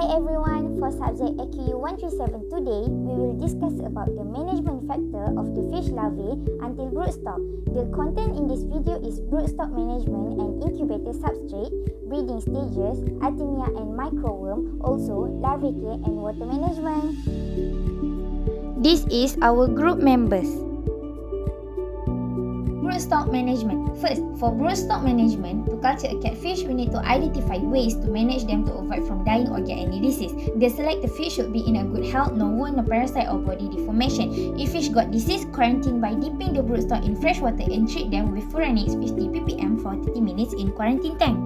Hi everyone, for subject AQU137 today, we will discuss about the management factor of the fish larvae until broodstock. The content in this video is broodstock management and incubator substrate, breeding stages, artemia and microworm, also larvae care and water management. This is our group members. Broodstock management. First, for broodstock management, to culture a catfish, we need to identify ways to manage them to avoid from dying or get any disease. The selected fish should be in a good health, no wound, no parasite or body deformation. If fish got disease, quarantine by dipping the broodstock in fresh water and treat them with furanix 50 ppm for 30 minutes in quarantine tank.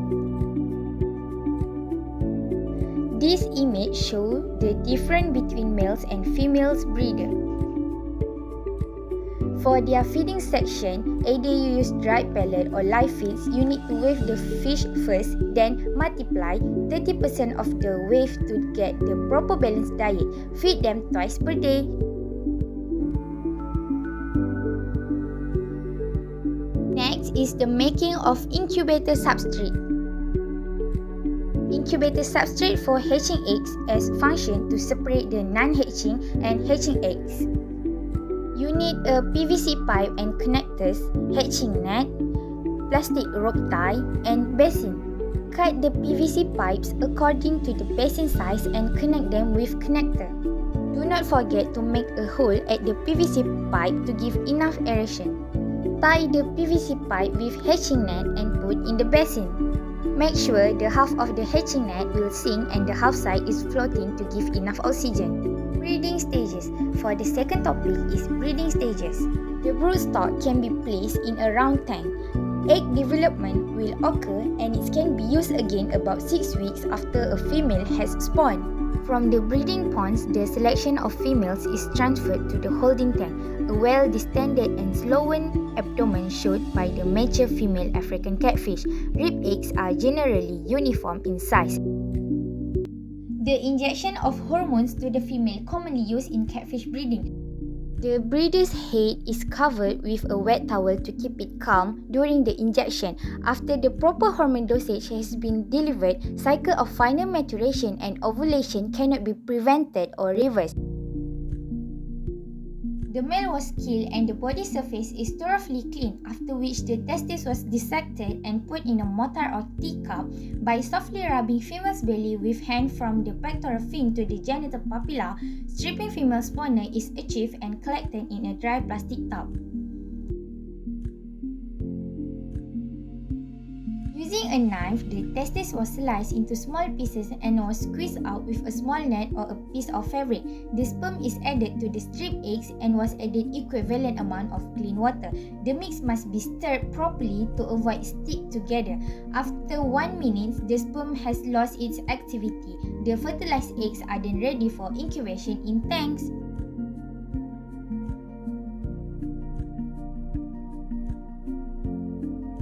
This image shows the difference between males and females breeder. For their feeding section, either you use dried pellet or live feeds, you need to weigh the fish first, then multiply 30% of the weight to get the proper balanced diet. Feed them twice per day. Next is the making of incubator substrate. Incubator substrate for hatching eggs as function to separate the non-hatching and hatching eggs. You need a PVC pipe and connectors, hatching net, plastic rope tie, and basin. Cut the PVC pipes according to the basin size and connect them with connector. Do not forget to make a hole at the PVC pipe to give enough aeration. Tie the PVC pipe with hatching net and put in the basin. Make sure the half of the hatching net will sink and the half side is floating to give enough oxygen. Breeding stages. For the second topic is breeding stages. The broodstock can be placed in a round tank. Egg development will occur and it can be used again about 6 weeks after a female has spawned. From the breeding ponds, the selection of females is transferred to the holding tank. A well-distended and swollen abdomen showed by the mature female African catfish. Rib eggs are generally uniform in size. The injection of hormones to the female commonly used in catfish breeding. The breeder's head is covered with a wet towel to keep it calm during the injection. After the proper hormone dosage has been delivered, cycle of final maturation and ovulation cannot be prevented or reversed. The male was killed and the body surface is thoroughly clean, after which the testis was dissected and put in a mortar or teacup. By softly rubbing female's belly with hand from the pectoral fin to the genital papilla, stripping female spawner is achieved and collected in a dry plastic tub. Using a knife, the testis was sliced into small pieces and was squeezed out with a small net or a piece of fabric. The sperm is added to the stripped eggs and was added equivalent amount of clean water. The mix must be stirred properly to avoid stick together. After 1 minute, the sperm has lost its activity. The fertilized eggs are then ready for incubation in tanks.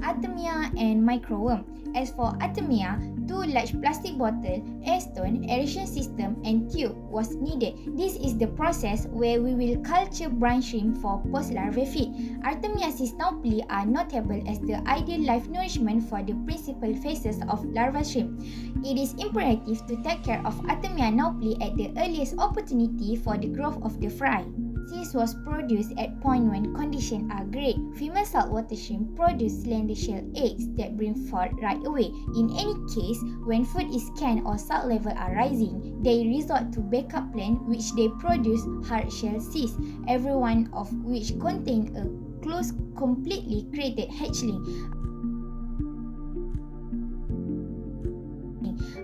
Artemia and microworm. As for artemia, 2 large plastic bottles, air stone, aeration system and tube was needed. This is the process where we will culture brine shrimp for post-larvae feed. Artemiasis naupli are notable as the ideal life nourishment for the principal phases of larval shrimp. It is imperative to take care of Artemia naupli at the earliest opportunity for the growth of the fry. This was produced at point when conditions are great. Female saltwater shrimp produce slender shell eggs that bring forth right away. In any case, when food is canned or salt level are rising, they resort to backup plan which they produce hard shell cysts, every one of which contain a closed, completely created hatchling.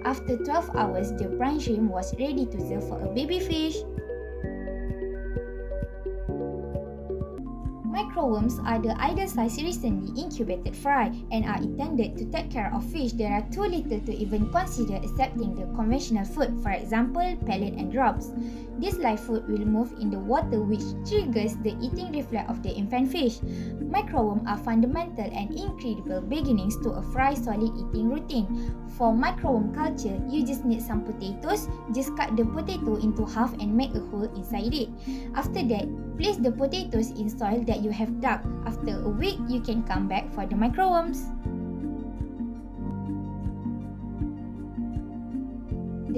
After 12 hours, the brine shrimp was ready to serve for a baby fish. Microworms are the ideal size recently incubated fry and are intended to take care of fish that are too little to even consider accepting the conventional food, for example, pellet and drops. This live food will move in the water which triggers the eating reflex of the infant fish. Microworms are fundamental and incredible beginnings to a fry solid eating routine. For microworm culture, you just need some potatoes. Just cut the potato into half and make a hole inside it. After that, place the potatoes in soil that you have dug. After a week, you can come back for the microworms.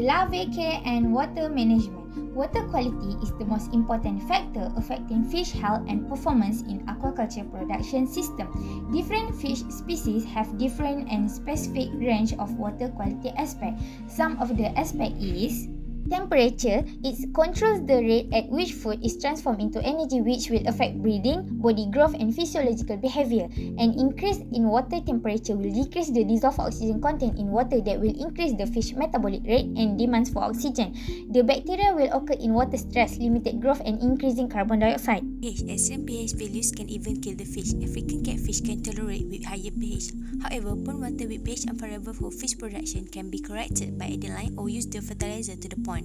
The larvae care and water management. Water quality is the most important factor affecting fish health and performance in aquaculture production system. Different fish species have different and specific range of water quality aspect. Some of the aspect is temperature. It controls the rate at which food is transformed into energy, which will affect breeding, body growth and physiological behavior. An increase in water temperature will decrease the dissolved oxygen content in water, that will increase the fish metabolic rate and demands for oxygen. The bacteria will occur in water stress, limited growth and increasing carbon dioxide. Extreme pH values can even kill the fish. African catfish can tolerate with higher pH. However, pond water with pH unfavorable for fish production can be corrected by adding lime or use the fertilizer to the pond.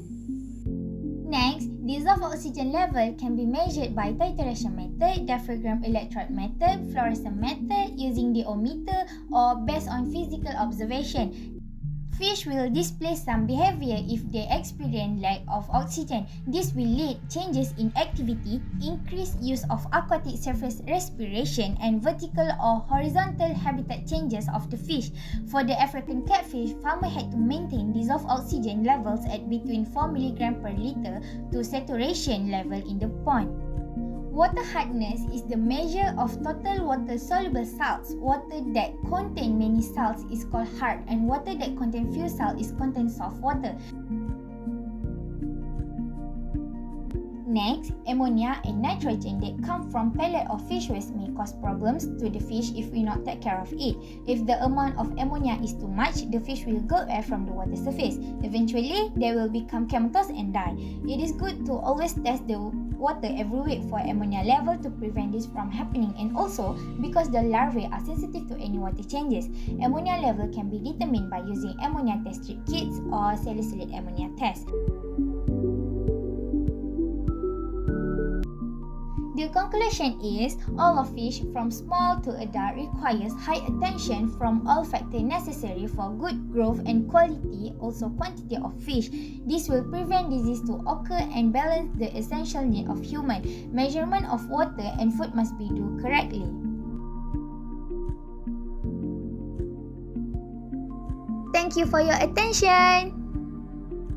Next, dissolved oxygen level can be measured by titration method, diaphragm electrode method, fluorescence method, using the ohmmeter, or based on physical observation. Fish will display some behavior if they experience lack of oxygen. This will lead changes in activity, increased use of aquatic surface respiration, and vertical or horizontal habitat changes of the fish. For the African catfish, farmer had to maintain dissolved oxygen levels at between 4 mg per liter to saturation level in the pond. Water hardness is the measure of total water-soluble salts. Water that contain many salts is called hard, and water that contain few salts is contained soft water. Next, ammonia and nitrogen that come from pellet or fish waste may cause problems to the fish if we not take care of it. If the amount of ammonia is too much, the fish will go away from the water surface. Eventually, they will become comatose and die. It is good to always test the water every week for ammonia level to prevent this from happening, and also because the larvae are sensitive to any water changes. Ammonia level can be determined by using ammonia test strip kits or salicylate ammonia test. The conclusion is, all of fish from small to adult requires high attention from all factors necessary for good growth and quality, also quantity of fish. This will prevent disease to occur and balance the essential need of human. Measurement of water and food must be done correctly. Thank you for your attention.